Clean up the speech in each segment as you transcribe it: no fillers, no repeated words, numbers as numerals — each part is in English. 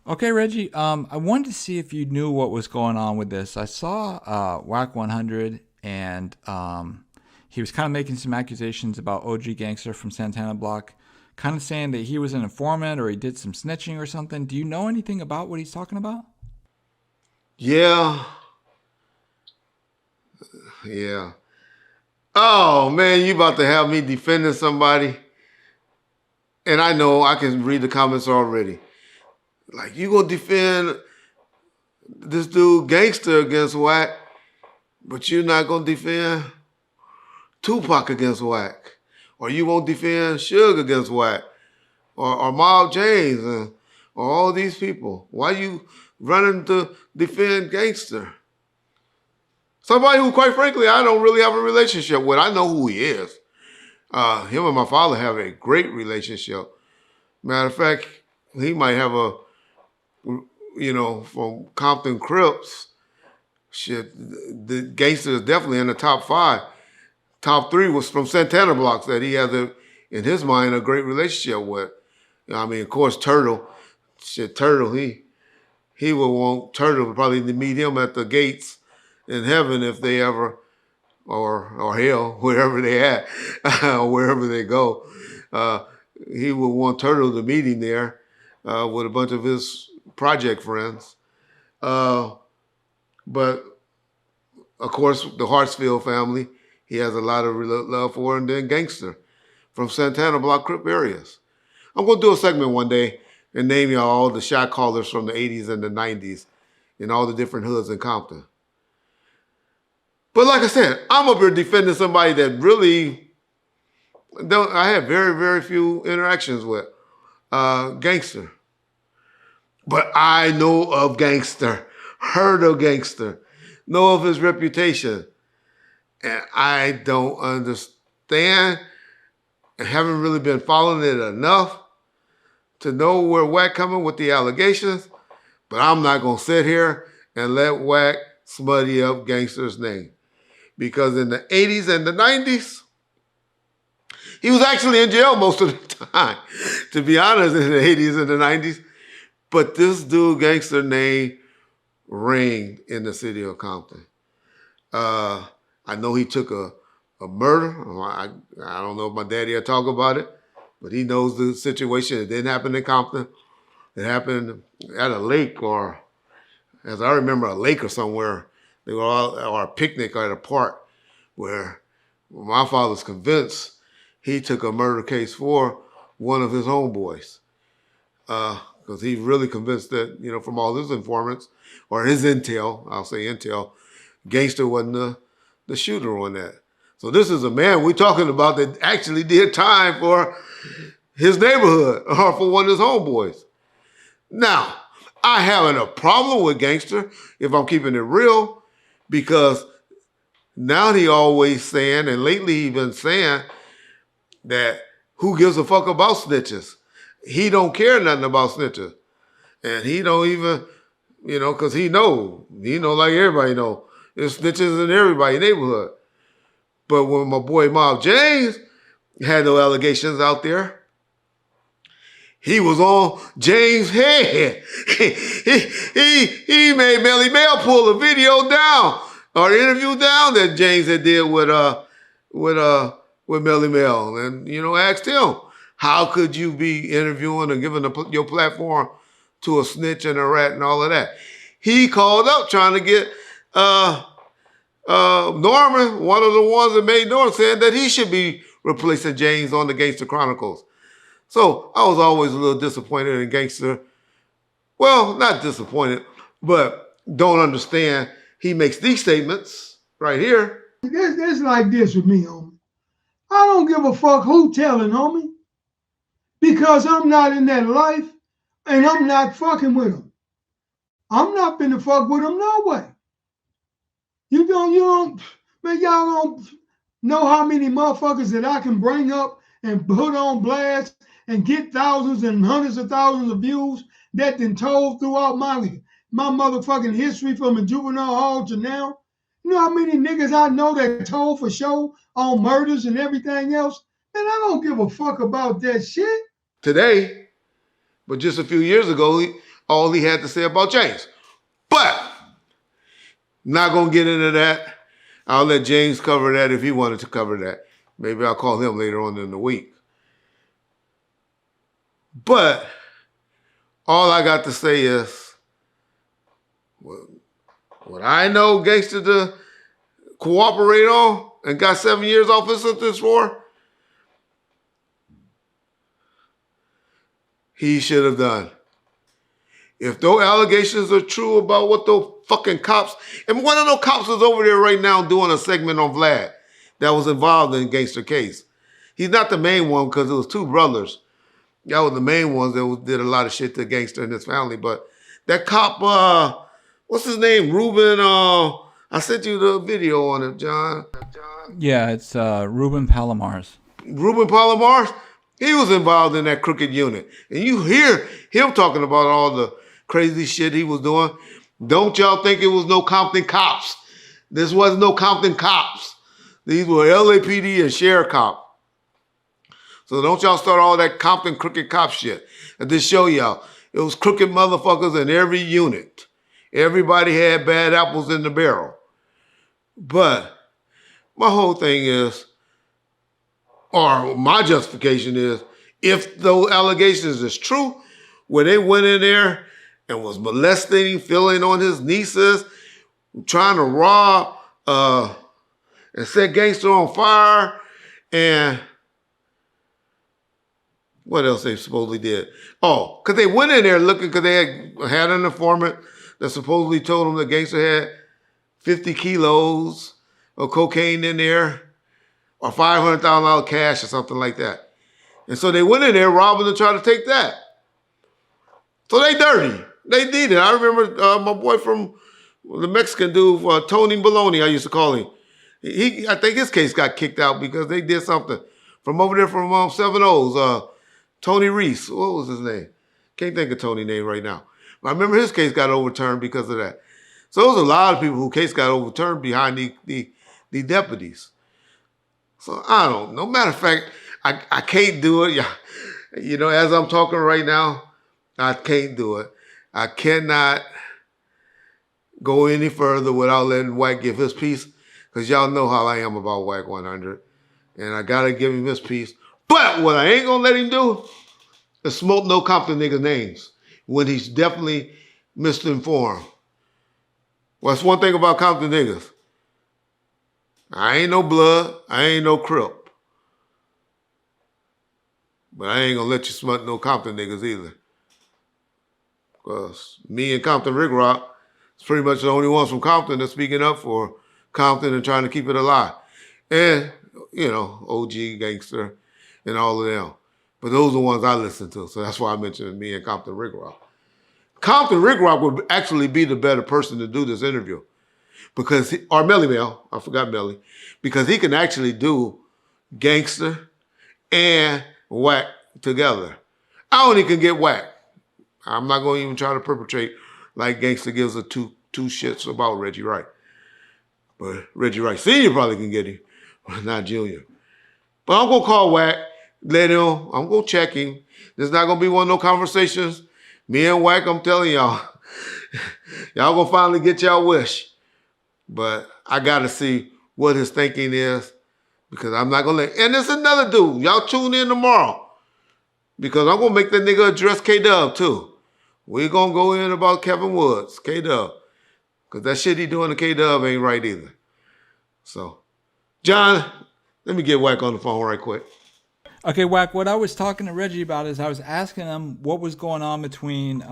Okay, Reggie. I wanted to see if you knew what was going on with this. I saw Wack 100, and he was kind of making some accusations about OG Gangster from Santana Block, kind of saying that he was an informant or he did some snitching or something. Do you know anything about what he's talking about? Yeah, yeah. Oh man, you about to have me defending somebody, and I know I can read the comments already. Like you gonna defend this dude gangster against Wack, but you're not gonna defend Tupac against Wack, or you won't defend Suge against Wack, or Miles James, or all these people. Why you running to defend gangster? Somebody who, quite frankly, I don't really have a relationship with. I know who he is. Him and my father have a great relationship. Matter of fact, he might have a, from Compton Crips. Shit, the gangster is definitely in the top five. Top three was from Santana Blocks that he has, in his mind, a great relationship with. I mean, of course, Turtle. Shit, Turtle, he would want Turtle to probably meet him at the gates in heaven if they ever, or hell, wherever they at, or wherever they go. Uh, he would want Turtle to meet him there with a bunch of his project friends. But of course, the Hartsfield family, he has a lot of love for, and then Gangster from Santana Block Crip areas. I'm going to do a segment one day and name y'all all the shot callers from the 80s and the 90s in all the different hoods in Compton. But like I said, I'm up here defending somebody that really I have very, very few interactions with. Gangster. But I know of Gangster, heard of Gangster, know of his reputation. And I don't understand and haven't really been following it enough to know where Wack coming with the allegations. But I'm not going to sit here and let Wack smuddy up Gangster's name. Because in the 80s and the 90s, he was actually in jail most of the time, to be honest, in the 80s and the 90s. But this dude, Gangster name, ringed in the city of Compton. I know he took a murder. I don't know if my daddy will talk about it, but he knows the situation. It didn't happen in Compton. It happened at a lake, or as I remember, a lake or somewhere. They were all or a picnic at a park where my father's convinced he took a murder case for one of his homeboys. Because he's really convinced that, from all his informants, or his intel, I'll say intel, Gangster wasn't the shooter on that. So this is a man we're talking about that actually did time for his neighborhood or for one of his homeboys. Now, I haven't a problem with Gangster, if I'm keeping it real, because now he always saying, and lately he been saying, that who gives a fuck about snitches? He don't care nothing about snitches. And he don't even, because he know like everybody know, there's snitches in everybody's neighborhood. But when my boy Mob James had no allegations out there, he was on James' head. he made Melly Mel pull a video down or interview down that James had did with Melly Mel, and asked him, how could you be interviewing and giving your platform to a snitch and a rat and all of that? He called up trying to get Norman, one of the ones that made Norman, saying that he should be replacing James on the Gangster Chronicles. So I was always a little disappointed in Gangster. Well, not disappointed, but don't understand. He makes these statements right here. It's like this with me, homie. I don't give a fuck who telling, homie, because I'm not in that life and I'm not fucking with them. I'm not finna fuck with them no way. You don't, man, y'all don't know how many motherfuckers that I can bring up and put on blast and get thousands and hundreds of thousands of views that been told throughout my motherfucking history from a juvenile hall to now. You know how many niggas I know that told for show on murders and everything else? Man, I don't give a fuck about that shit. Today, but just a few years ago, all he had to say about James. But not going to get into that. I'll let James cover that if he wanted to cover that. Maybe I'll call him later on in the week. But all I got to say is, what I know Gangsta to cooperate on and got 7 years off his sentence for, he should have done. If those allegations are true about what those fucking cops, and one of those cops is over there right now doing a segment on Vlad that was involved in Gangster case. He's not the main one because it was two brothers. That was the main ones that did a lot of shit to Gangster and his family. But that cop, what's his name? Ruben, I sent you the video on it, John. Yeah, it's Ruben Palomars. Ruben Palomars, he was involved in that crooked unit. And you hear him talking about all the crazy shit he was doing. Don't y'all think it was no Compton cops. This wasn't no Compton cops. These were LAPD and sheriff cop. So don't y'all start all that Compton crooked cop shit. And just show y'all, it was crooked motherfuckers in every unit. Everybody had bad apples in the barrel. But my whole thing is, or my justification is, if those allegations is true, where they went in there and was molesting, filling on his nieces, trying to rob and set Gangster on fire, and what else they supposedly did? Oh, because they went in there looking, because they had an informant that supposedly told them the Gangster had 50 kilos of cocaine in there, or $500,000 cash or something like that. And so they went in there robbing to try to take that. So they dirty. They did it. I remember my boy from the Mexican dude, Tony Baloney, I used to call him. I think his case got kicked out because they did something from over there from 7 O's. Tony Reese, what was his name? Can't think of Tony's name right now. But I remember his case got overturned because of that. So there was a lot of people whose case got overturned behind the deputies. So I don't know. Matter of fact, I can't do it. You know, as I'm talking right now, I can't do it. I cannot go any further without letting Wack give his piece, because y'all know how I am about Wack 100. And I got to give him his piece. But what I ain't going to let him do is smoke no Compton niggas' names when he's definitely misinformed. Well, that's one thing about Compton niggas. I ain't no blood. I ain't no Crip. But I ain't going to let you smoke no Compton niggas either. Because me and Compton Rick Rock is pretty much the only ones from Compton that's speaking up for Compton and trying to keep it alive. And, you know, OG Gangster and all of them. But those are the ones I listen to. So that's why I mentioned me and Compton Rick Rock. Compton Rick Rock would actually be the better person to do this interview. Because, or Melly Mel, I forgot Melly. Because he can actually do Gangster and Wack together. I only can get Wack. I'm not going to even try to perpetrate like Gangster gives a two shits about Reggie Wright. But Reggie Wright Sr. probably can get him, but not Junior. But I'm going to call Wack, let him, I'm going to check him. There's not going to be one of no conversations. Me and Wack, I'm telling y'all, y'all going to finally get y'all wish. But I got to see what his thinking is, because I'm not going to let, and there's another dude. Y'all tune in tomorrow, because I'm going to make that nigga address K-Dub too. We're going to go in about Kevin Woods, K-Dub. Because that shit he doing to K-Dub ain't right either. So, John, let me get Wack on the phone right quick. Okay, Wack, what I was talking to Reggie about is I was asking him what was going on between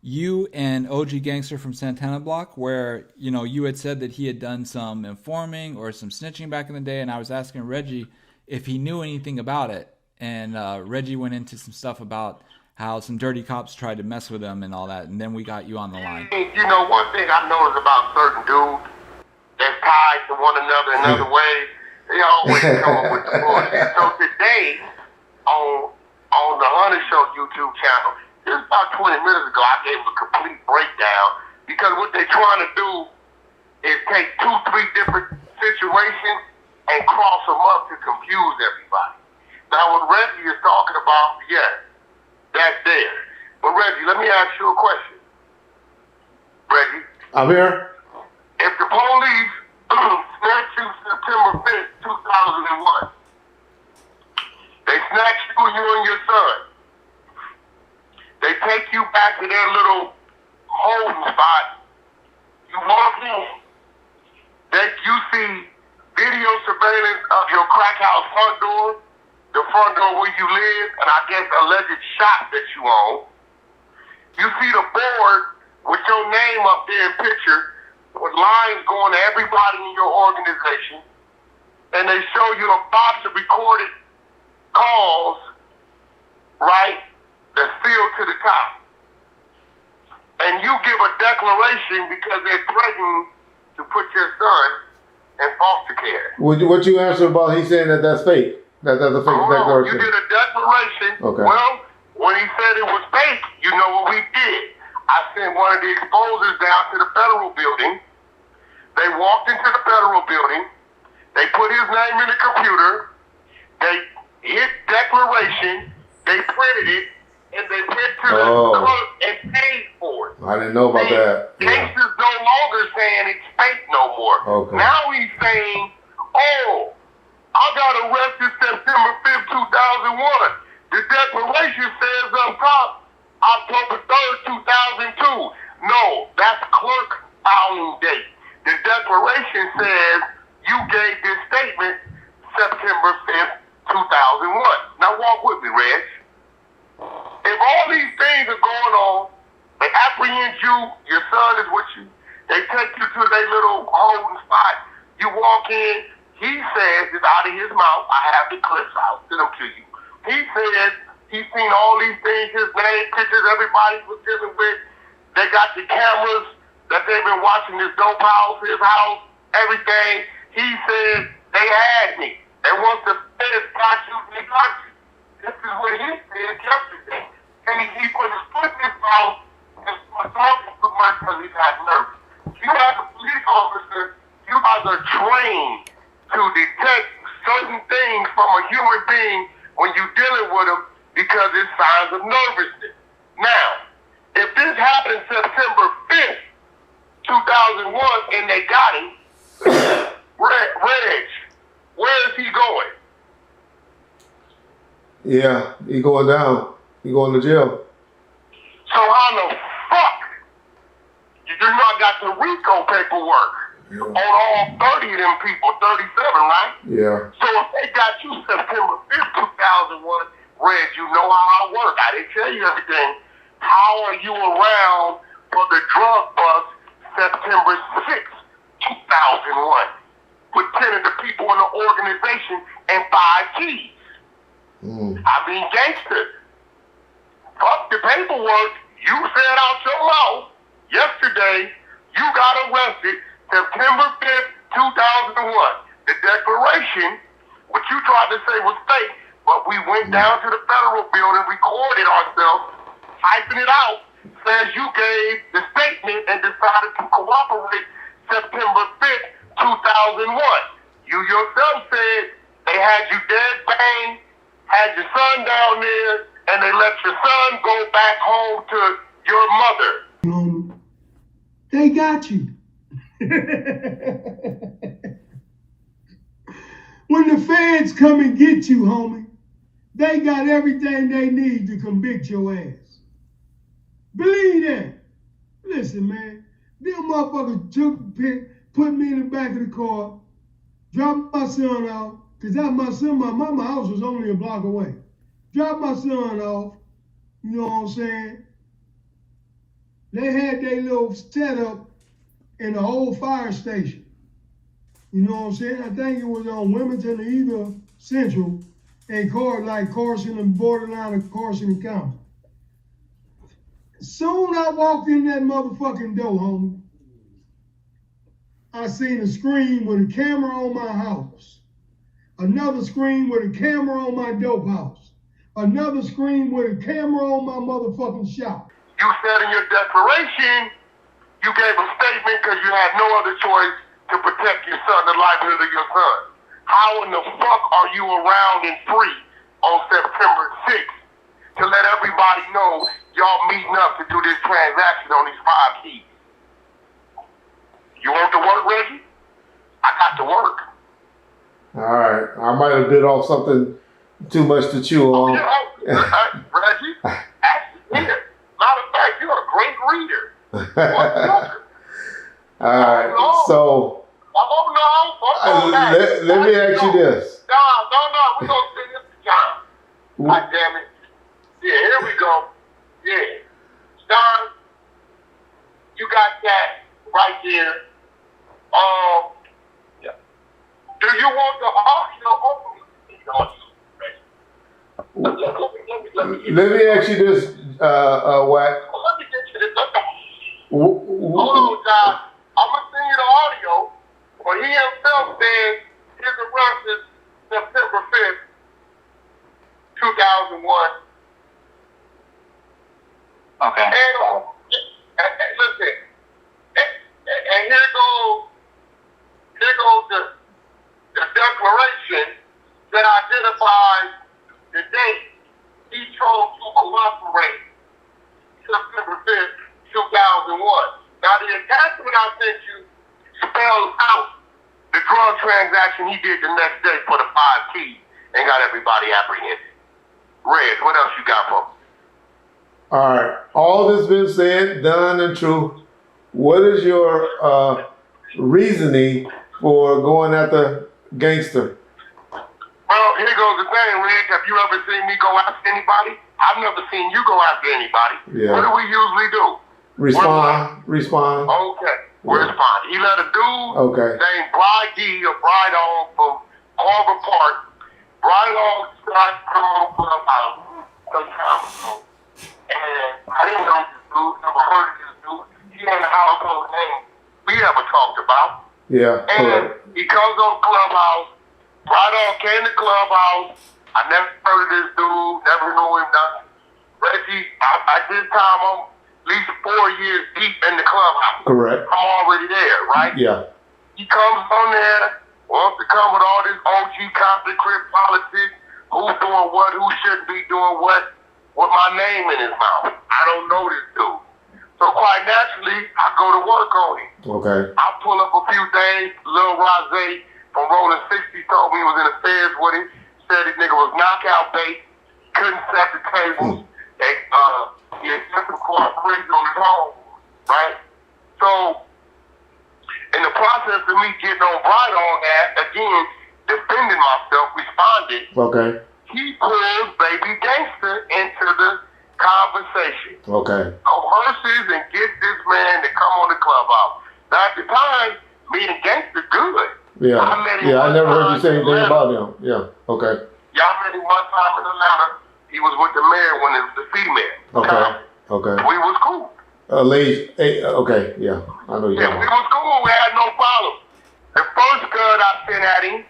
you and OG Gangster from Santana Block, where, you know, you had said that he had done some informing or some snitching back in the day, and I was asking Reggie if he knew anything about it. And Reggie went into some stuff about how some dirty cops tried to mess with him and all that, and then we got you on the line. You know, one thing I noticed about certain dudes that's tied to one another in other ways, they always come up with the bullshit. So today, on the Honey Show YouTube channel, just about 20 minutes ago, I gave a complete breakdown, because what they're trying to do is take 2-3 different situations and cross them up to confuse everybody. Now, what Reggie is talking about, yes, that's there. But Reggie, let me ask you a question. Reggie. I'm here. If the police snatch you September 5th, 2001, they snatch you and your son. They take you back to their little holding spot. You walk in. You see video surveillance of your crack house front door, the front door where you live, and I guess alleged shop that you own. You see the board with your name up there in picture, with lines going to everybody in your organization, and they show you a box of recorded calls, right, that's sealed to the top. And you give a declaration because they're threatening to put your son in foster care. What you answer about he saying that that's fake? That's a fake declaration? You did a declaration. Okay. Well, when he said it was fake, you know what we did. I sent one of the exposers down to the federal building. They walked into the federal building. They put his name in the computer. They hit declaration. They printed it. And they went to the clerk and paid for it. I didn't know about that. Gangsta's no longer saying it's fake no more. Okay. Now he's saying, oh, I got arrested September 5th, 2001. The declaration says up top, October 3rd, 2002. No, that's clerk filing date. The declaration says you gave this statement September 5th, 2001. Now walk with me, Reg. If all these things are going on, they apprehend you, your son is with you, they take you to their little holding spot, you walk in, he says, it's out of his mouth, I have the clips, I'll send them to you. He says he's seen all these things, his name, pictures, everybody was dealing with, they got the cameras that they've been watching this dope house, his house, everything. He said, they had me. And once the feds got you, they got you. This is what he said yesterday. And he put his foot in his mouth and was talking too much because he got nervous. You as a police officer, you guys are trained to detect certain things from a human being when you're dealing with them because it's signs of nervousness. Now, if this happened September 5th, 2001, and they got him, Reg, where is he going? Yeah, he going down. He going to jail. So how the fuck you not got the RICO paperwork on all 30 of them people, 37, right? Yeah. So if they got you September 5th, 2001, Reg, you know how I work. I didn't tell you everything. How are you around for the drug bust September 6th, 2001? With 10 of the people in the organization and 5 keys. I mean, gangster. Fuck the paperwork. You said out your mouth yesterday you got arrested September 5th, 2001. The declaration, what you tried to say was fake, but we went down to the federal building, recorded ourselves, typing it out, says you gave the statement and decided to cooperate September 5th, 2001. You yourself said they had you dead bang, had your son down there, and they let your son go back home to your mother. They got you. When the feds come and get you, homie, they got everything they need to convict your ass. Believe that. Listen, man, them motherfuckers put me in the back of the car, dropped my son off, because my mama's house was only a block away. Dropped my son off, you know what I'm saying? They had their little setup in the whole fire station. You know what I'm saying? I think it was on Wilmington or either Central and Carson and borderline of Carson County. Soon I walked in that motherfucking door, homie. I seen a screen with a camera on my house. Another screen with a camera on my dope house. Another screen with a camera on my motherfucking shop. You said in your declaration, you gave a statement because you had no other choice to protect your son, the livelihood of your son. How in the fuck are you around and free on September 6th to let everybody know y'all meeting bit off something too much to chew on. Reggie, actually, here. Matter of fact, you're a great reader. All right, so let me ask you this. No, we're going to send this to John. God damn it. Yeah, here we go. Yeah. John, you got that right there. Yeah. Do you want the audio? Let me ask you this, Wack. Let me get you this. Hold on, John. I'm going to send you the audio. But he himself said his arrest is September 5th, 2001. Okay. And listen, and here goes the declaration that identifies the date he chose to cooperate, September 5th, 2001. Now the attachment I sent you spells out the drug transaction he did the next day for the 5 keys and got everybody apprehended. Reg, what else you got for me? All right. All this been said, done, and true. What is your reasoning for going after Gangster? Well, here goes the thing, Reg. Have you ever seen me go after anybody? I've never seen you go after anybody. Yeah. What do we usually do? Respond. Okay. Respond. He let a dude named Bride D or Bride On from Arbor Park. Bride On started from Clubhouse some time ago. And I didn't know this dude, never heard of this dude. He had a household name we never talked about. Yeah. And he comes on Clubhouse. Bride On came to Clubhouse. I never heard of this dude, never knew him, nothing. Reggie, at this time, I'm at least 4 years deep in the Clubhouse. Correct. I'm already there, right? Yeah. He comes on there, wants to come with all this OG Gangster crip politics, who's doing what, who shouldn't be doing what, with my name in his mouth. I don't know this dude. So quite naturally, I go to work on him. Okay. I pull up a few things. Lil Rosé from Rolling 60 told me he was in the feds with him. Said this nigga was knockout bait, couldn't set the tables. He accepted cooperation on his own, right? So, in the process of me getting on Bright on that, again, defending myself, responded. Okay. He pulls Baby Gangster into the conversation. Okay. Coerces and gets this man to come on the clubhouse. Now, at the time, me and Gangster good. Yeah. I never heard you say anything about him. Yeah. Okay. Y'all met him one time in Atlanta. He was with the mayor when it was the female. Okay. We was cool. Okay. Yeah. I know you. Yeah, we was cool. We had no problem. The first gun I sent at him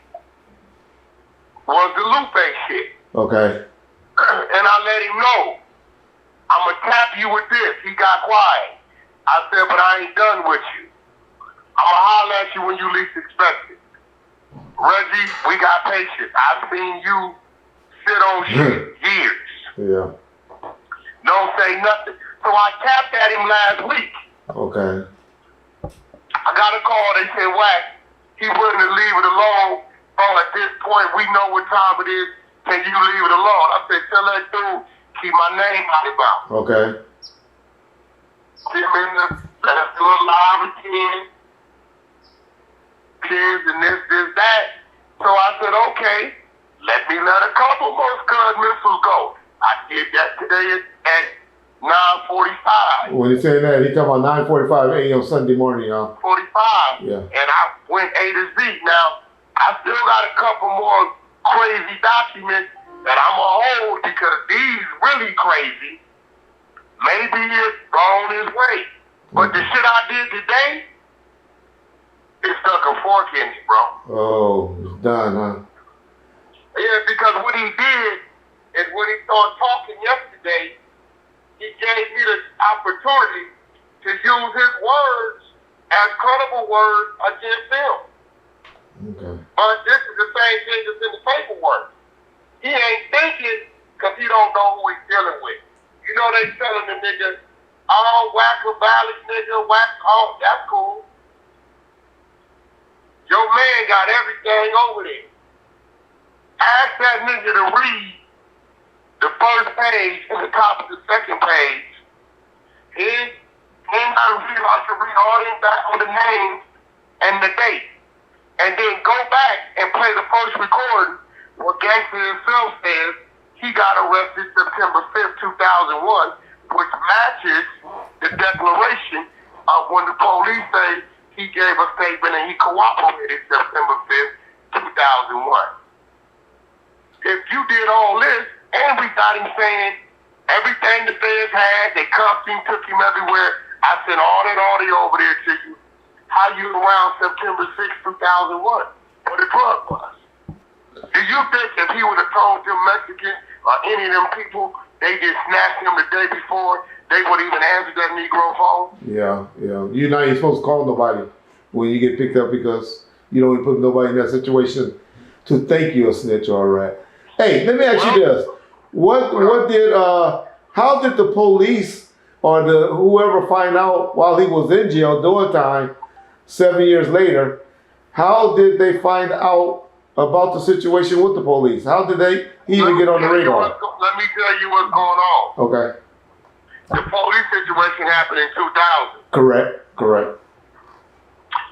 was the Lupe shit. Okay. And I let him know, I'm going to tap you with this. He got quiet. I said, but I ain't done with you. I'm going to holler at you when you least expect it. Reggie, we got patience. I've seen you sit on shit years. Yeah. Don't say nothing. So I tapped at him last week. Okay. I got a call. They said, Wack, he willing to leave it alone. Oh, at this point, we know what time it is. Can you leave it alone? I said, tell that dude, keep my name out of his mouth. Okay. See him in the, let us do a live again. Kids and this, that. So I said, okay, let me let a couple more Scud missiles go. I did that today at 9:45. When he said that, he talking about 9:45 a.m. Sunday morning, y'all. 45. Yeah. And I went A to Z. Now, I still got a couple more crazy documents that I'm going to hold because these really crazy. Maybe it's gone his way. But the shit I did today, it stuck a fork in me, bro. Oh, it's done, huh? Yeah, because what he did is when he started talking yesterday, he gave me the opportunity to use his words as credible words against him. Okay. But this is the same thing that's in the paperwork. He ain't thinking because he don't know who he's dealing with. You know they telling the nigga, oh, Wack a Valley nigga, Wack, oh, that's cool. Your man got everything over there. Ask that nigga to read the first page and the top of the second page. He ain't got to read, I should read all them back on the names and the date. And then go back and play the first recording where Gangsta himself says he got arrested September 5th, 2001, which matches the declaration of when the police say he gave a statement and he cooperated September 5th, 2001. If you did all this, and we got him saying everything the feds had, they cuffed him, took him everywhere. I sent all that audio over there to you. How you around September 6th, 2001, where the drug was. Do you think if he would have told them Mexicans or any of them people they just snatched him the day before, they would even answer that Negro phone? Yeah. You're not even supposed to call nobody when you get picked up because you don't even put nobody in that situation to think you're a snitch or a rat. Hey, let me ask you this. How did the police or whoever find out while he was in jail doing time 7 years later, how did they find out about the situation with the police? How did they even get on the radar? Let me tell you what's going on. Okay. The police situation happened in 2000. Correct.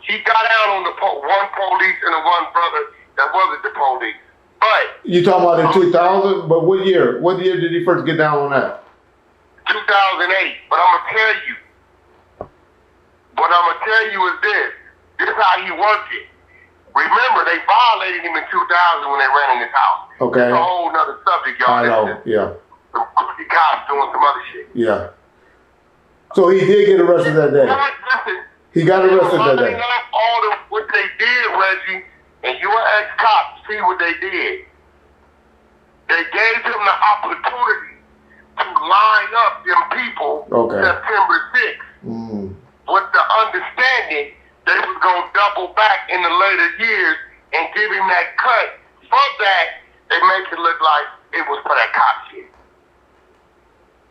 He got out on the one police and the one brother that wasn't the police. But you talking about in 2000? But what year? What year did he first get down on that? 2008. But I'm gonna tell you. What I'm gonna tell you is this. This is how he worked it. Remember, they violated him in 2000 when they ran in his house. Okay. It's a whole nother subject, y'all. I know. Yeah. Some crooked cops doing some other shit. Yeah. So he did get arrested that day. Listen, He got arrested that day. All of what they did, Reggie, and you were ex-cop, see what they did. They gave him the opportunity to line up them people September 6th with the understanding they was going to double back in the later years and give him that cut. For that, they make it look like it was for that cop shit.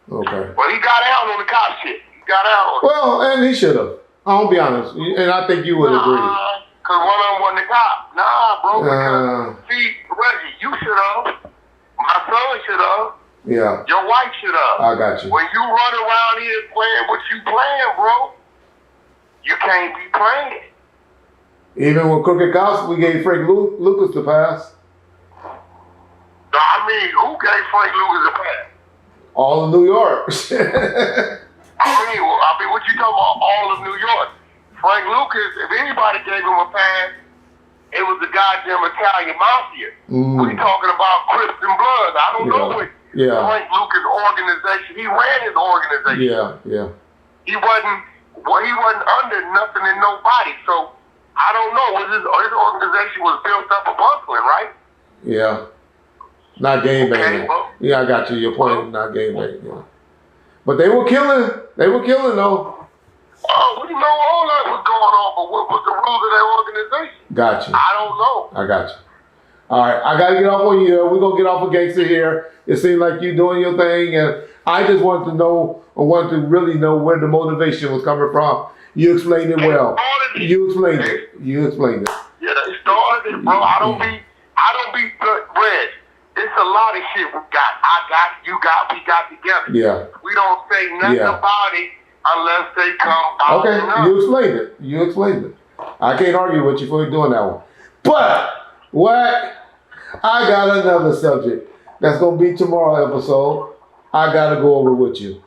Okay. Well, he got out on the cop shit. He got out on it. Well, and he should have. I'll be honest. And I think you would agree. Because one of them wasn't the cop. Nah, bro. Because, see, Reggie, you should have. My son should have. Yeah. Your wife should have. I got you. When you run around here playing what you playing, bro, you can't be playing. Even with crooked cops, we gave Frank Lucas the pass. I mean, who gave Frank Lucas a pass? All of New York. I mean, what you talking about? All of New York. Frank Lucas, if anybody gave him a pass, it was the goddamn Italian mafia. We talking about Crips and Bloods. I don't know what Frank Lucas' organization. He ran his organization. Yeah. He wasn't under nothing and nobody. So I don't know. His organization was built up of hustling, right? Yeah. Not game banging. Okay, yeah, I got you. Your point. Not game banging. Yeah. But they were killing. They were killing though. Oh, we know all that was going on, but what was the rules of their organization? Got you. I don't know. I got you. All right, I got to get off on you. We're going to get off of Gangsta here. It seemed like you doing your thing, and I just wanted to know, or wanted to really know where the motivation was coming from. You explained it well. You explained it. Yeah, they started it, bro. I don't be Reg. It's a lot of shit we got. I got, you got, we got together. Yeah. We don't say nothing about it unless they come out. Okay, you explained it. I can't argue with you for doing that one. But, Wack, I got another subject that's going to be tomorrow's episode. I got to go over with you.